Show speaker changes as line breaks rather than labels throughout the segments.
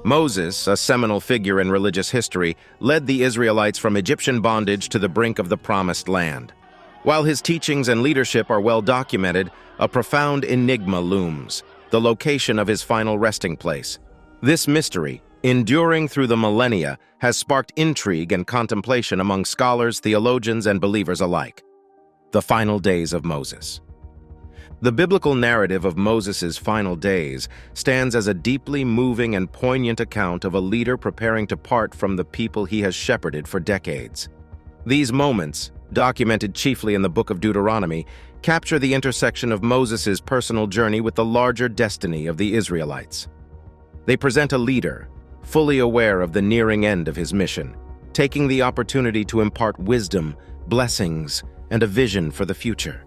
Moses, a seminal figure in religious history, led the Israelites from Egyptian bondage to the brink of the Promised Land. While his teachings and leadership are well documented, a profound enigma looms: the location of his final resting place. This mystery, enduring through the millennia, has sparked intrigue and contemplation among scholars, theologians, and believers alike. The final days of Moses. The biblical narrative of Moses' final days stands as a deeply moving and poignant account of a leader preparing to part from the people he has shepherded for decades. These moments, documented chiefly in the book of Deuteronomy, capture the intersection of Moses' personal journey with the larger destiny of the Israelites. They present a leader, fully aware of the nearing end of his mission, taking the opportunity to impart wisdom, blessings, and a vision for the future.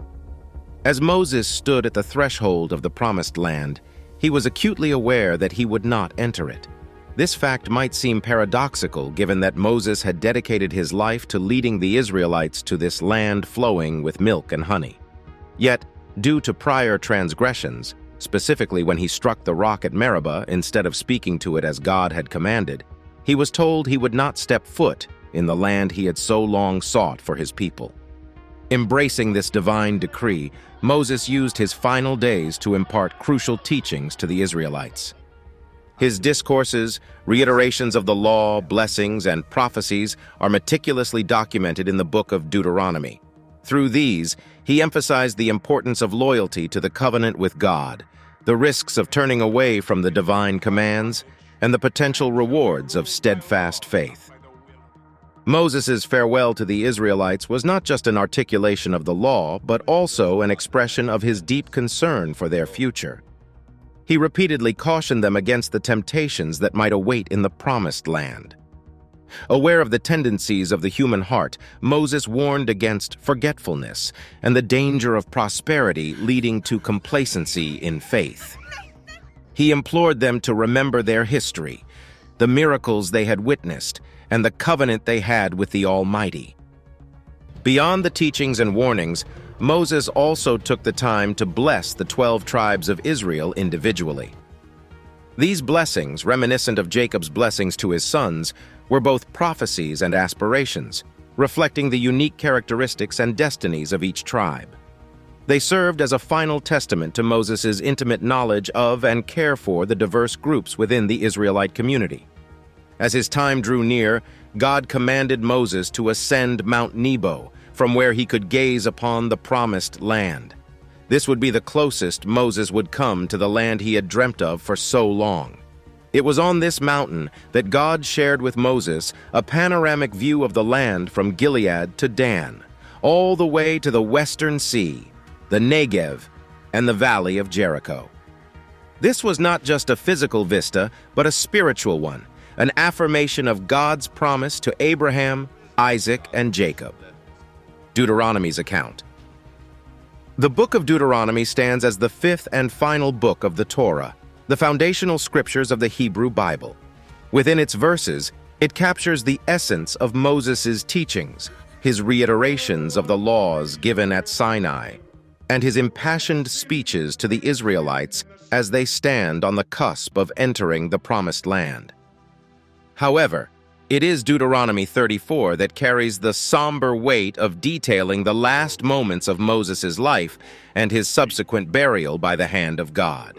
As Moses stood at the threshold of the Promised Land, he was acutely aware that he would not enter it. This fact might seem paradoxical given that Moses had dedicated his life to leading the Israelites to this land flowing with milk and honey. Yet, due to prior transgressions, specifically when he struck the rock at Meribah instead of speaking to it as God had commanded, he was told he would not step foot in the land he had so long sought for his people. Embracing this divine decree, Moses used his final days to impart crucial teachings to the Israelites. His discourses, reiterations of the law, blessings, and prophecies are meticulously documented in the book of Deuteronomy. Through these, he emphasized the importance of loyalty to the covenant with God, the risks of turning away from the divine commands, and the potential rewards of steadfast faith. Moses' farewell to the Israelites was not just an articulation of the law, but also an expression of his deep concern for their future. He repeatedly cautioned them against the temptations that might await in the Promised Land. Aware of the tendencies of the human heart, Moses warned against forgetfulness and the danger of prosperity leading to complacency in faith. He implored them to remember their history, the miracles they had witnessed, and the covenant they had with the Almighty. Beyond the teachings and warnings, Moses also took the time to bless the 12 tribes of Israel individually. These blessings, reminiscent of Jacob's blessings to his sons, were both prophecies and aspirations, reflecting the unique characteristics and destinies of each tribe. They served as a final testament to Moses' intimate knowledge of and care for the diverse groups within the Israelite community. As his time drew near, God commanded Moses to ascend Mount Nebo, from where he could gaze upon the Promised Land. This would be the closest Moses would come to the land he had dreamt of for so long. It was on this mountain that God shared with Moses a panoramic view of the land from Gilead to Dan, all the way to the Western Sea, the Negev, and the Valley of Jericho. This was not just a physical vista, but a spiritual one, an affirmation of God's promise to Abraham, Isaac, and Jacob. Deuteronomy's account. The book of Deuteronomy stands as the fifth and final book of the Torah, the foundational scriptures of the Hebrew Bible. Within its verses, it captures the essence of Moses' teachings, his reiterations of the laws given at Sinai, and his impassioned speeches to the Israelites as they stand on the cusp of entering the Promised Land. However, it is Deuteronomy 34 that carries the somber weight of detailing the last moments of Moses' life and his subsequent burial by the hand of God.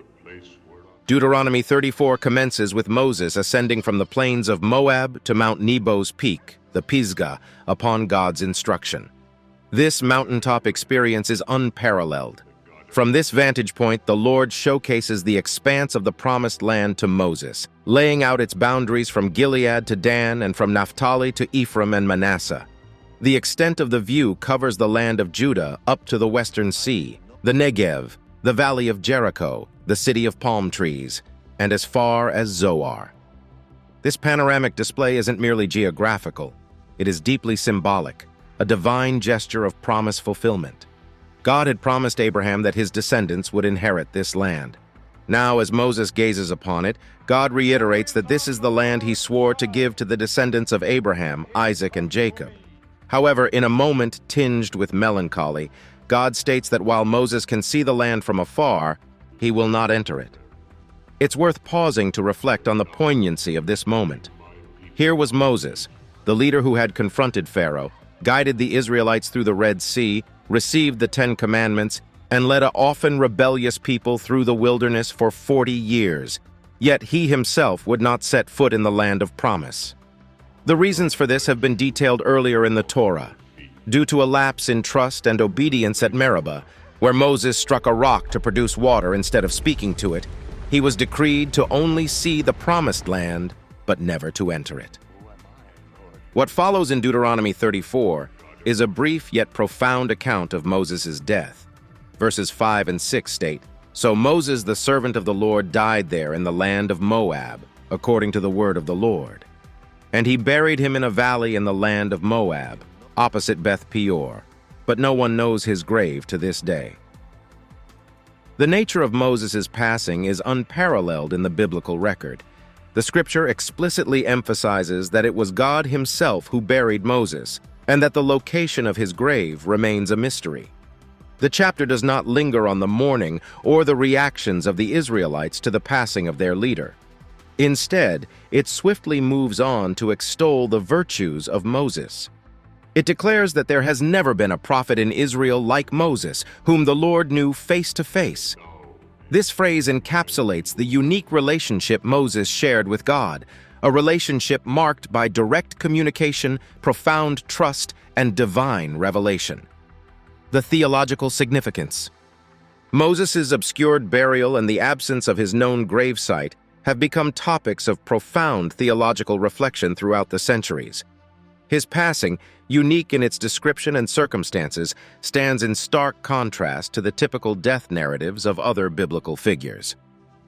Deuteronomy 34 commences with Moses ascending from the plains of Moab to Mount Nebo's peak, the Pisgah, upon God's instruction. This mountaintop experience is unparalleled. From this vantage point, the Lord showcases the expanse of the Promised Land to Moses, laying out its boundaries from Gilead to Dan and from Naphtali to Ephraim and Manasseh. The extent of the view covers the land of Judah up to the Western Sea, the Negev, the Valley of Jericho, the city of palm trees, and as far as Zoar. This panoramic display isn't merely geographical. It is deeply symbolic, a divine gesture of promise fulfillment. God had promised Abraham that his descendants would inherit this land. Now, as Moses gazes upon it, God reiterates that this is the land he swore to give to the descendants of Abraham, Isaac, and Jacob. However, in a moment tinged with melancholy, God states that while Moses can see the land from afar, he will not enter it. It's worth pausing to reflect on the poignancy of this moment. Here was Moses, the leader who had confronted Pharaoh, guided the Israelites through the Red Sea, received the Ten Commandments, and led an often rebellious people through the wilderness for 40 years. Yet he himself would not set foot in the land of promise. The reasons for this have been detailed earlier in the Torah. Due to a lapse in trust and obedience at Meribah, where Moses struck a rock to produce water instead of speaking to it, he was decreed to only see the promised land, but never to enter it. What follows in Deuteronomy 34 is a brief yet profound account of Moses' death. Verses 5 and 6 state, "So Moses, the servant of the Lord, died there in the land of Moab, according to the word of the Lord. And he buried him in a valley in the land of Moab, opposite Beth Peor, but no one knows his grave to this day." The nature of Moses' passing is unparalleled in the biblical record. The scripture explicitly emphasizes that it was God himself who buried Moses, and that the location of his grave remains a mystery. The chapter does not linger on the mourning or the reactions of the Israelites to the passing of their leader. Instead, it swiftly moves on to extol the virtues of Moses. It declares that there has never been a prophet in Israel like Moses, whom the Lord knew face to face. This phrase encapsulates the unique relationship Moses shared with God, a relationship marked by direct communication, profound trust, and divine revelation. The theological significance. Moses' obscured burial and the absence of his known gravesite have become topics of profound theological reflection throughout the centuries. His passing, unique in its description and circumstances, stands in stark contrast to the typical death narratives of other biblical figures.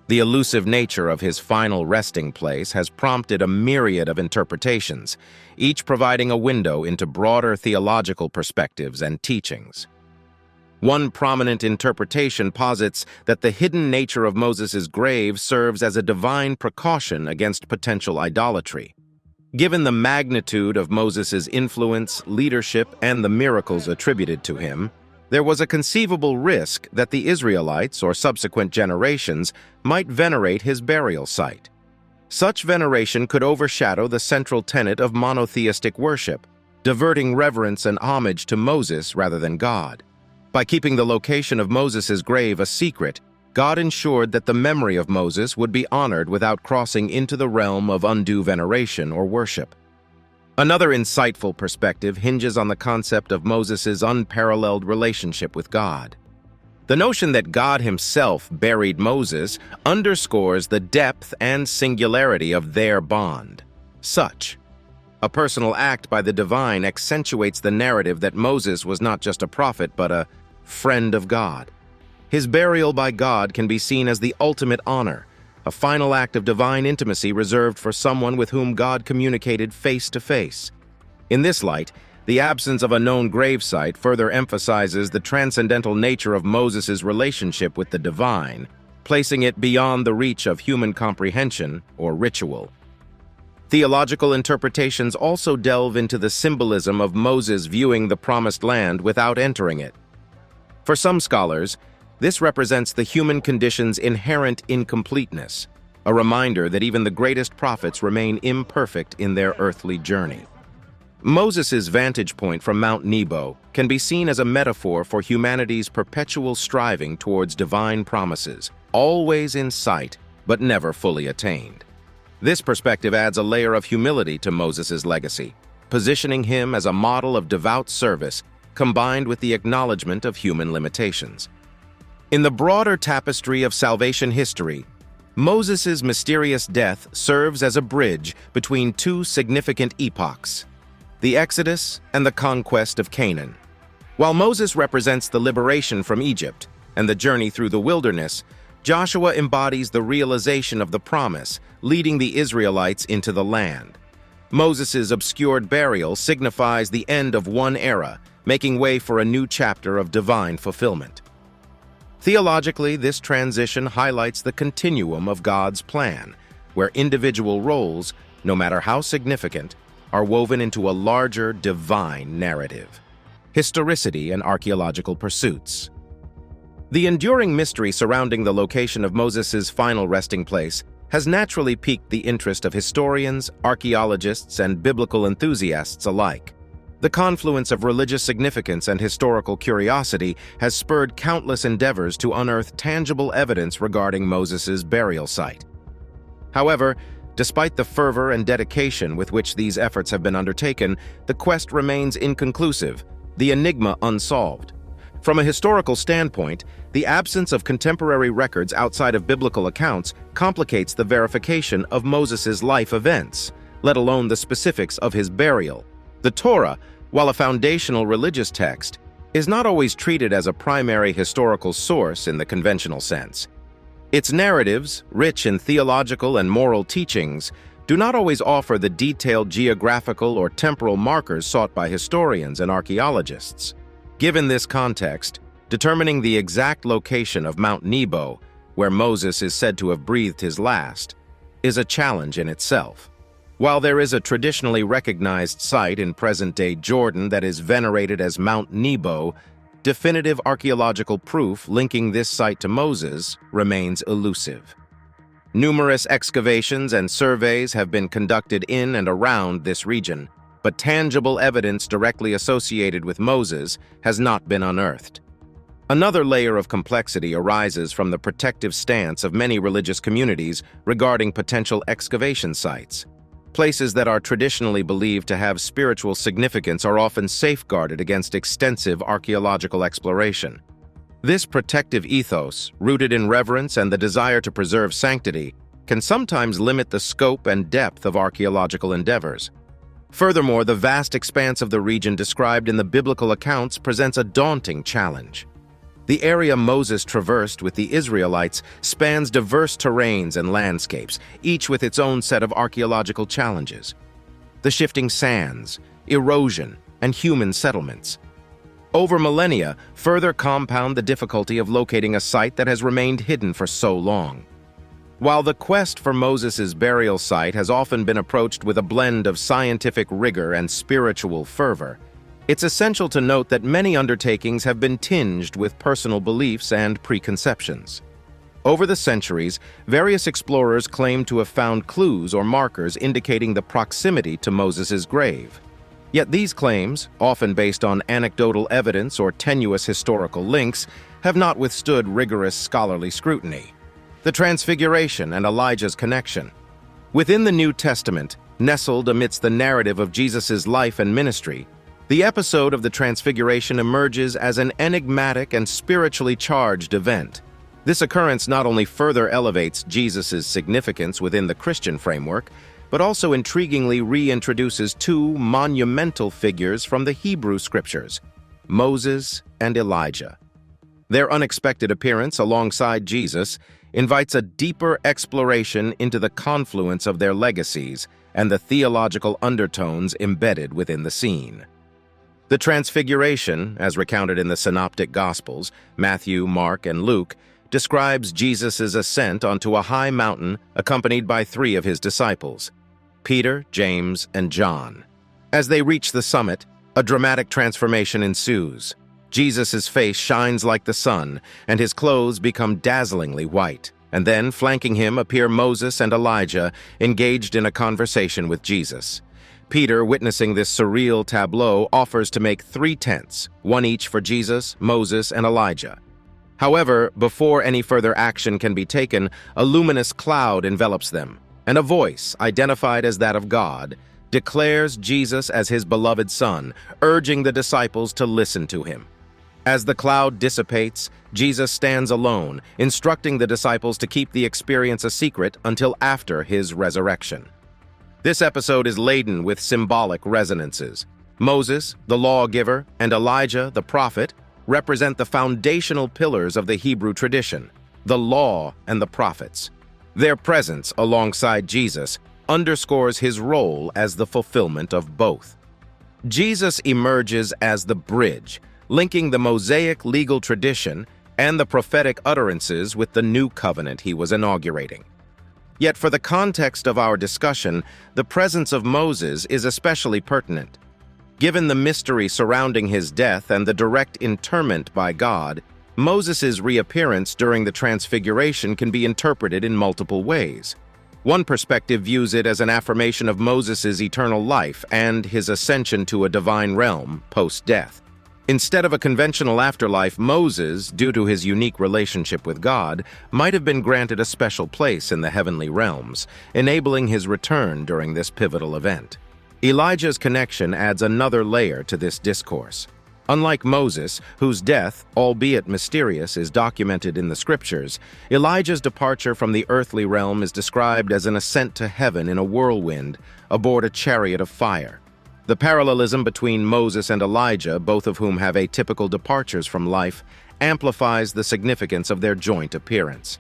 The elusive nature of his final resting place has prompted a myriad of interpretations, each providing a window into broader theological perspectives and teachings. One prominent interpretation posits that the hidden nature of Moses' grave serves as a divine precaution against potential idolatry. Given the magnitude of Moses' influence, leadership, and the miracles attributed to him, there was a conceivable risk that the Israelites or subsequent generations might venerate his burial site. Such veneration could overshadow the central tenet of monotheistic worship, diverting reverence and homage to Moses rather than God. By keeping the location of Moses' grave a secret, God ensured that the memory of Moses would be honored without crossing into the realm of undue veneration or worship. Another insightful perspective hinges on the concept of Moses' unparalleled relationship with God. The notion that God himself buried Moses underscores the depth and singularity of their bond. A personal act by the divine accentuates the narrative that Moses was not just a prophet but a friend of God. His burial by God can be seen as the ultimate honor, a final act of divine intimacy reserved for someone with whom God communicated face to face. In this light, the absence of a known gravesite further emphasizes the transcendental nature of Moses' relationship with the divine, placing it beyond the reach of human comprehension or ritual. Theological interpretations also delve into the symbolism of Moses viewing the promised land without entering it. For some scholars, this represents the human condition's inherent incompleteness, a reminder that even the greatest prophets remain imperfect in their earthly journey. Moses' vantage point from Mount Nebo can be seen as a metaphor for humanity's perpetual striving towards divine promises, always in sight but never fully attained. This perspective adds a layer of humility to Moses' legacy, positioning him as a model of devout service combined with the acknowledgement of human limitations. In the broader tapestry of salvation history, Moses' mysterious death serves as a bridge between two significant epochs, the Exodus and the conquest of Canaan. While Moses represents the liberation from Egypt and the journey through the wilderness, Joshua embodies the realization of the promise, leading the Israelites into the land. Moses' obscured burial signifies the end of one era, making way for a new chapter of divine fulfillment. Theologically, this transition highlights the continuum of God's plan, where individual roles, no matter how significant, are woven into a larger divine narrative. Historicity and archaeological pursuits. The enduring mystery surrounding the location of Moses' final resting place has naturally piqued the interest of historians, archaeologists, and biblical enthusiasts alike. The confluence of religious significance and historical curiosity has spurred countless endeavors to unearth tangible evidence regarding Moses' burial site. However, despite the fervor and dedication with which these efforts have been undertaken, the quest remains inconclusive, the enigma unsolved. From a historical standpoint, the absence of contemporary records outside of biblical accounts complicates the verification of Moses' life events, let alone the specifics of his burial. The Torah, while a foundational religious text, is not always treated as a primary historical source in the conventional sense. Its narratives, rich in theological and moral teachings, do not always offer the detailed geographical or temporal markers sought by historians and archaeologists. Given this context, determining the exact location of Mount Nebo, where Moses is said to have breathed his last, is a challenge in itself. While there is a traditionally recognized site in present-day Jordan that is venerated as Mount Nebo, definitive archaeological proof linking this site to Moses remains elusive. Numerous excavations and surveys have been conducted in and around this region, but tangible evidence directly associated with Moses has not been unearthed. Another layer of complexity arises from the protective stance of many religious communities regarding potential excavation sites. Places that are traditionally believed to have spiritual significance are often safeguarded against extensive archaeological exploration. This protective ethos, rooted in reverence and the desire to preserve sanctity, can sometimes limit the scope and depth of archaeological endeavors. Furthermore, the vast expanse of the region described in the biblical accounts presents a daunting challenge. The area Moses traversed with the Israelites spans diverse terrains and landscapes, each with its own set of archaeological challenges. The shifting sands, erosion, and human settlements. Over millennia, further compound the difficulty of locating a site that has remained hidden for so long. While the quest for Moses' burial site has often been approached with a blend of scientific rigor and spiritual fervor, it's essential to note that many undertakings have been tinged with personal beliefs and preconceptions. Over the centuries, various explorers claim to have found clues or markers indicating the proximity to Moses' grave. Yet these claims, often based on anecdotal evidence or tenuous historical links, have not withstood rigorous scholarly scrutiny. The Transfiguration and Elijah's connection. Within the New Testament, nestled amidst the narrative of Jesus' life and ministry, the episode of the Transfiguration emerges as an enigmatic and spiritually charged event. This occurrence not only further elevates Jesus' significance within the Christian framework, but also intriguingly reintroduces two monumental figures from the Hebrew Scriptures, Moses and Elijah. Their unexpected appearance alongside Jesus invites a deeper exploration into the confluence of their legacies and the theological undertones embedded within the scene. The Transfiguration, as recounted in the Synoptic Gospels, Matthew, Mark, and Luke, describes Jesus' ascent onto a high mountain accompanied by three of his disciples, Peter, James, and John. As they reach the summit, a dramatic transformation ensues. Jesus' face shines like the sun, and his clothes become dazzlingly white. And then, flanking him, appear Moses and Elijah, engaged in a conversation with Jesus. Peter, witnessing this surreal tableau, offers to make 3 tents, one each for Jesus, Moses, and Elijah. However, before any further action can be taken, a luminous cloud envelops them, and a voice, identified as that of God, declares Jesus as his beloved Son, urging the disciples to listen to him. As the cloud dissipates, Jesus stands alone, instructing the disciples to keep the experience a secret until after his resurrection. This episode is laden with symbolic resonances. Moses, the lawgiver, and Elijah, the prophet, represent the foundational pillars of the Hebrew tradition, the law and the prophets. Their presence alongside Jesus underscores his role as the fulfillment of both. Jesus emerges as the bridge, linking the Mosaic legal tradition and the prophetic utterances with the new covenant he was inaugurating. Yet for the context of our discussion, the presence of Moses is especially pertinent. Given the mystery surrounding his death and the direct interment by God, Moses' reappearance during the Transfiguration can be interpreted in multiple ways. One perspective views it as an affirmation of Moses' eternal life and his ascension to a divine realm post-death. Instead of a conventional afterlife, Moses, due to his unique relationship with God, might have been granted a special place in the heavenly realms, enabling his return during this pivotal event. Elijah's connection adds another layer to this discourse. Unlike Moses, whose death, albeit mysterious, is documented in the scriptures, Elijah's departure from the earthly realm is described as an ascent to heaven in a whirlwind aboard a chariot of fire. The parallelism between Moses and Elijah, both of whom have atypical departures from life, amplifies the significance of their joint appearance.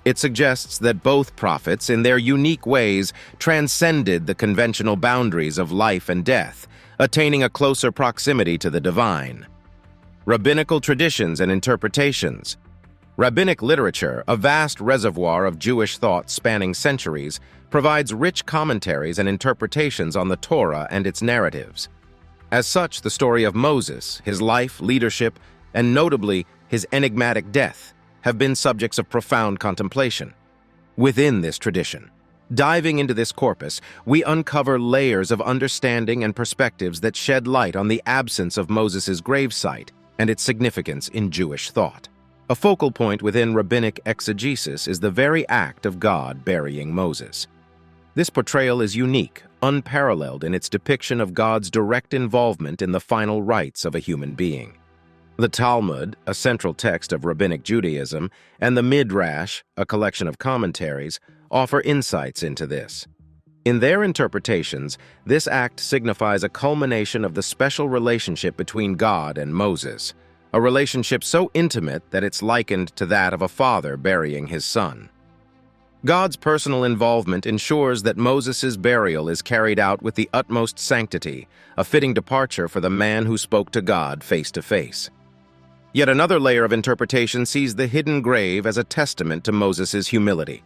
It suggests that both prophets, in their unique ways, transcended the conventional boundaries of life and death, attaining a closer proximity to the divine. Rabbinical traditions and interpretations. Rabbinic literature, a vast reservoir of Jewish thought spanning centuries, provides rich commentaries and interpretations on the Torah and its narratives. As such, the story of Moses, his life, leadership, and notably his enigmatic death, have been subjects of profound contemplation. Within this tradition, diving into this corpus, we uncover layers of understanding and perspectives that shed light on the absence of Moses' gravesite and its significance in Jewish thought. A focal point within rabbinic exegesis is the very act of God burying Moses. This portrayal is unique, unparalleled in its depiction of God's direct involvement in the final rites of a human being. The Talmud, a central text of rabbinic Judaism, and the Midrash, a collection of commentaries, offer insights into this. In their interpretations, this act signifies a culmination of the special relationship between God and Moses, a relationship so intimate that it's likened to that of a father burying his son. God's personal involvement ensures that Moses' burial is carried out with the utmost sanctity, a fitting departure for the man who spoke to God face to face. Yet another layer of interpretation sees the hidden grave as a testament to Moses' humility.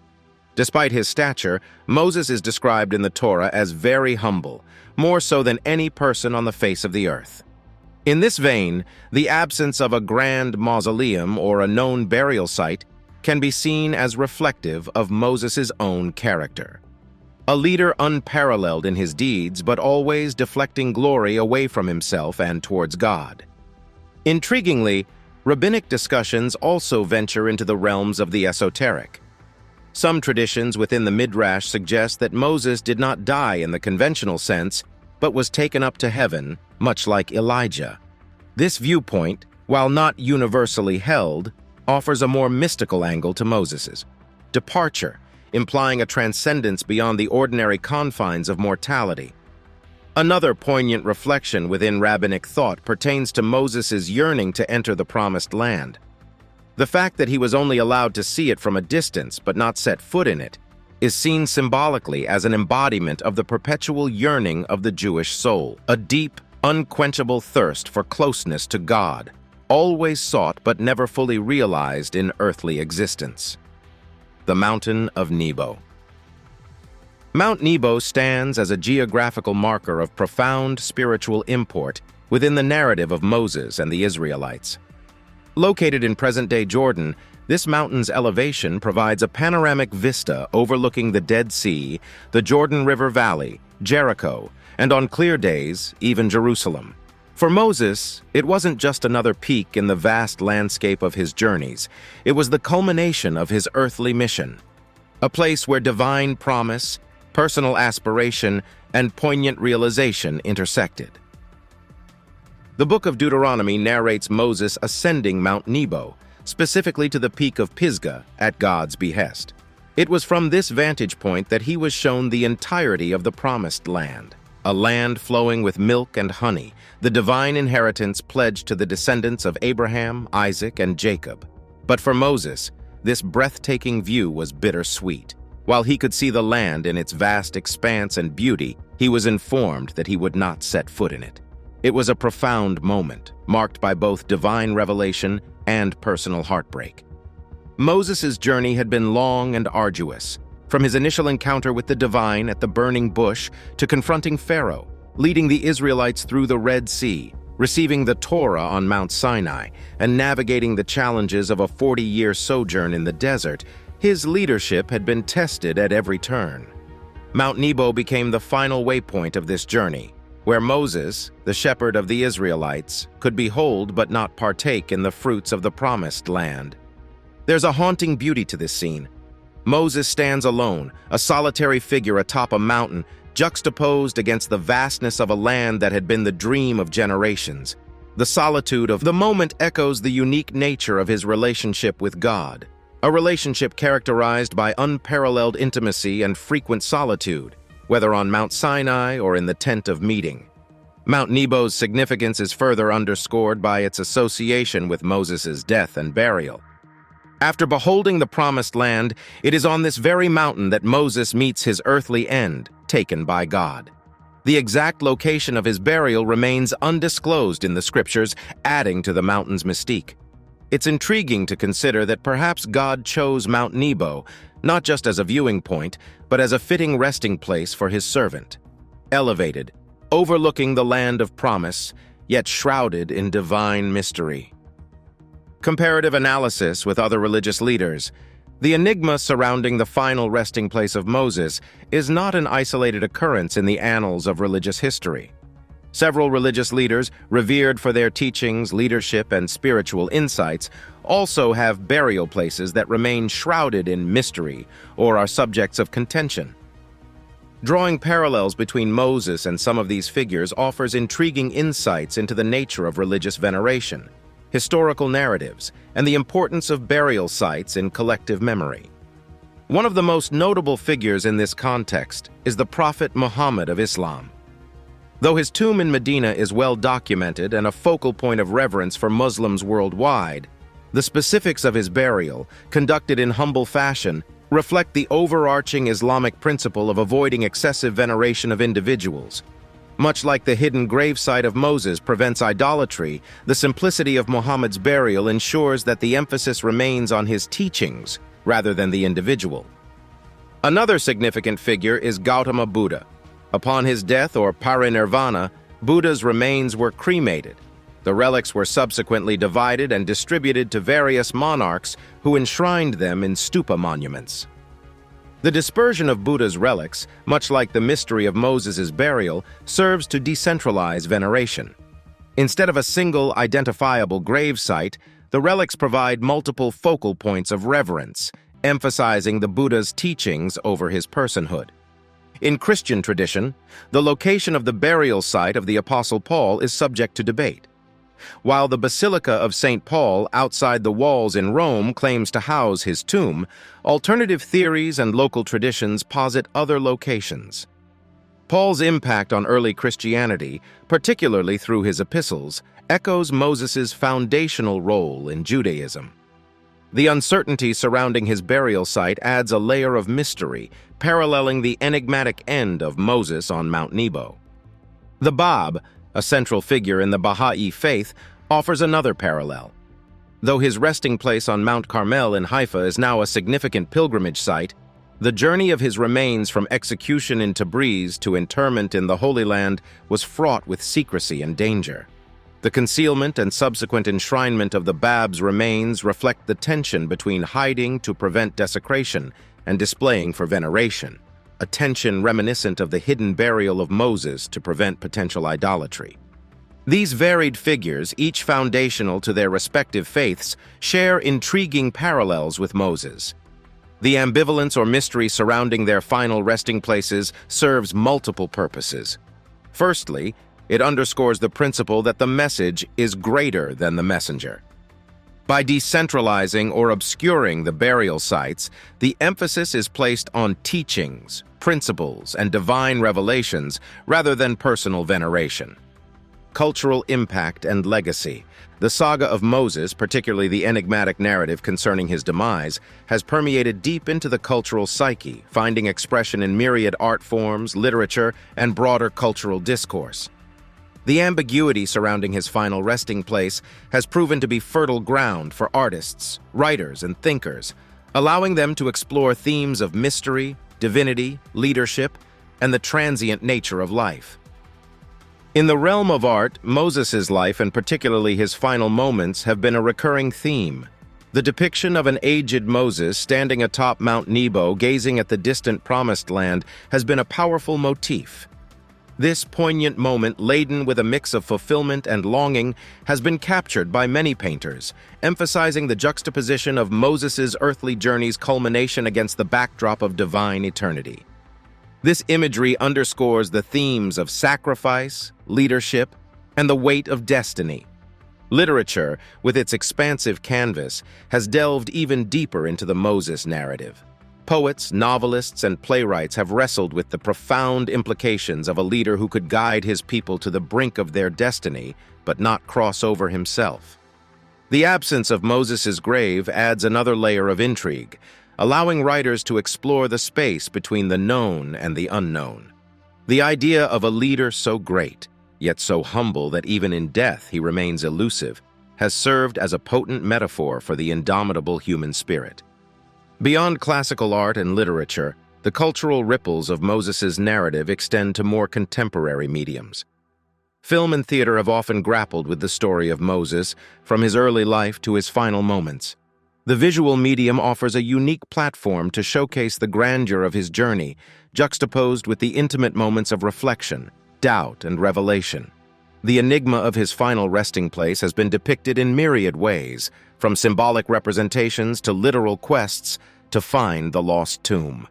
Despite his stature, Moses is described in the Torah as very humble, more so than any person on the face of the earth. In this vein, the absence of a grand mausoleum or a known burial site can be seen as reflective of Moses' own character. A leader unparalleled in his deeds, but always deflecting glory away from himself and towards God. Intriguingly, rabbinic discussions also venture into the realms of the esoteric. Some traditions within the Midrash suggest that Moses did not die in the conventional sense, but was taken up to heaven, much like Elijah. This viewpoint, while not universally held, offers a more mystical angle to Moses' departure, implying a transcendence beyond the ordinary confines of mortality. Another poignant reflection within rabbinic thought pertains to Moses' yearning to enter the Promised Land. The fact that he was only allowed to see it from a distance but not set foot in it is seen symbolically as an embodiment of the perpetual yearning of the Jewish soul, a deep, unquenchable thirst for closeness to God, always sought but never fully realized in earthly existence. The Mountain of Nebo. Mount Nebo stands as a geographical marker of profound spiritual import within the narrative of Moses and the Israelites. Located in present-day Jordan, this mountain's elevation provides a panoramic vista overlooking the Dead Sea, the Jordan River Valley, Jericho, and on clear days, even Jerusalem. For Moses, it wasn't just another peak in the vast landscape of his journeys. It was the culmination of his earthly mission, a place where divine promise, personal aspiration, and poignant realization intersected. The book of Deuteronomy narrates Moses ascending Mount Nebo, specifically to the peak of Pisgah at God's behest. It was from this vantage point that he was shown the entirety of the Promised Land, a land flowing with milk and honey, the divine inheritance pledged to the descendants of Abraham, Isaac, and Jacob. But for Moses, this breathtaking view was bittersweet. While he could see the land in its vast expanse and beauty, he was informed that he would not set foot in it. It was a profound moment, marked by both divine revelation and personal heartbreak. Moses' journey had been long and arduous, from his initial encounter with the divine at the burning bush to confronting Pharaoh, leading the Israelites through the Red Sea. receiving the Torah on Mount Sinai and navigating the challenges of a 40-year sojourn in the desert, his leadership had been tested at every turn. Mount Nebo became the final waypoint of this journey, where Moses, the shepherd of the Israelites, could behold but not partake in the fruits of the promised land. There's a haunting beauty to this scene. Moses stands alone, a solitary figure atop a mountain, juxtaposed against the vastness of a land that had been the dream of generations. The solitude of the moment echoes the unique nature of his relationship with God, a relationship characterized by unparalleled intimacy and frequent solitude, whether on Mount Sinai or in the tent of meeting. Mount Nebo's significance is further underscored by its association with Moses' death and burial. After beholding the promised land, it is on this very mountain that Moses meets his earthly end, taken by God. The exact location of his burial remains undisclosed in the scriptures, adding to the mountain's mystique. It's intriguing to consider that perhaps God chose Mount Nebo, not just as a viewing point, but as a fitting resting place for his servant. Elevated, overlooking the land of promise, yet shrouded in divine mystery. Comparative analysis with other religious leaders. The enigma surrounding the final resting place of Moses is not an isolated occurrence in the annals of religious history. Several religious leaders, revered for their teachings, leadership, and spiritual insights, also have burial places that remain shrouded in mystery or are subjects of contention. Drawing parallels between Moses and some of these figures offers intriguing insights into the nature of religious veneration, historical narratives, and the importance of burial sites in collective memory. One of the most notable figures in this context is the Prophet Muhammad of Islam. Though his tomb in Medina is well documented and a focal point of reverence for Muslims worldwide, the specifics of his burial, conducted in humble fashion, reflect the overarching Islamic principle of avoiding excessive veneration of individuals. Much like the hidden gravesite of Moses prevents idolatry, the simplicity of Muhammad's burial ensures that the emphasis remains on his teachings rather than the individual. Another significant figure is Gautama Buddha. Upon his death or parinirvana, Buddha's remains were cremated. The relics were subsequently divided and distributed to various monarchs who enshrined them in stupa monuments. The dispersion of Buddha's relics, much like the mystery of Moses' burial, serves to decentralize veneration. Instead of a single identifiable gravesite, the relics provide multiple focal points of reverence, emphasizing the Buddha's teachings over his personhood. In Christian tradition, the location of the burial site of the Apostle Paul is subject to debate. While the Basilica of St. Paul outside the walls in Rome claims to house his tomb, alternative theories and local traditions posit other locations. Paul's impact on early Christianity, particularly through his epistles, echoes Moses' foundational role in Judaism. The uncertainty surrounding his burial site adds a layer of mystery, paralleling the enigmatic end of Moses on Mount Nebo. The Bab, a central figure in the Baha'i faith, offers another parallel. Though his resting place on Mount Carmel in Haifa is now a significant pilgrimage site, the journey of his remains from execution in Tabriz to interment in the Holy Land was fraught with secrecy and danger. The concealment and subsequent enshrinement of the Bab's remains reflect the tension between hiding to prevent desecration and displaying for veneration, a tension reminiscent of the hidden burial of Moses to prevent potential idolatry. These varied figures, each foundational to their respective faiths, share intriguing parallels with Moses. The ambivalence or mystery surrounding their final resting places serves multiple purposes. Firstly, it underscores the principle that the message is greater than the messenger. By decentralizing or obscuring the burial sites, the emphasis is placed on teachings, principles, and divine revelations rather than personal veneration. Cultural impact and legacy. The saga of Moses, particularly the enigmatic narrative concerning his demise, has permeated deep into the cultural psyche, finding expression in myriad art forms, literature, and broader cultural discourse. The ambiguity surrounding his final resting place has proven to be fertile ground for artists, writers, and thinkers, allowing them to explore themes of mystery, divinity, leadership, and the transient nature of life. In the realm of art, Moses' life, and particularly his final moments, have been a recurring theme. The depiction of an aged Moses standing atop Mount Nebo, gazing at the distant Promised Land, has been a powerful motif. This poignant moment, laden with a mix of fulfillment and longing, has been captured by many painters, emphasizing the juxtaposition of Moses' earthly journey's culmination against the backdrop of divine eternity. This imagery underscores the themes of sacrifice, leadership, and the weight of destiny. Literature, with its expansive canvas, has delved even deeper into the Moses narrative. Poets, novelists, and playwrights have wrestled with the profound implications of a leader who could guide his people to the brink of their destiny, but not cross over himself. The absence of Moses' grave adds another layer of intrigue, allowing writers to explore the space between the known and the unknown. The idea of a leader so great, yet so humble that even in death he remains elusive, has served as a potent metaphor for the indomitable human spirit. Beyond classical art and literature, the cultural ripples of Moses' narrative extend to more contemporary mediums. Film and theater have often grappled with the story of Moses, from his early life to his final moments. The visual medium offers a unique platform to showcase the grandeur of his journey, juxtaposed with the intimate moments of reflection, doubt, and revelation. The enigma of his final resting place has been depicted in myriad ways, from symbolic representations to literal quests to find the lost tomb.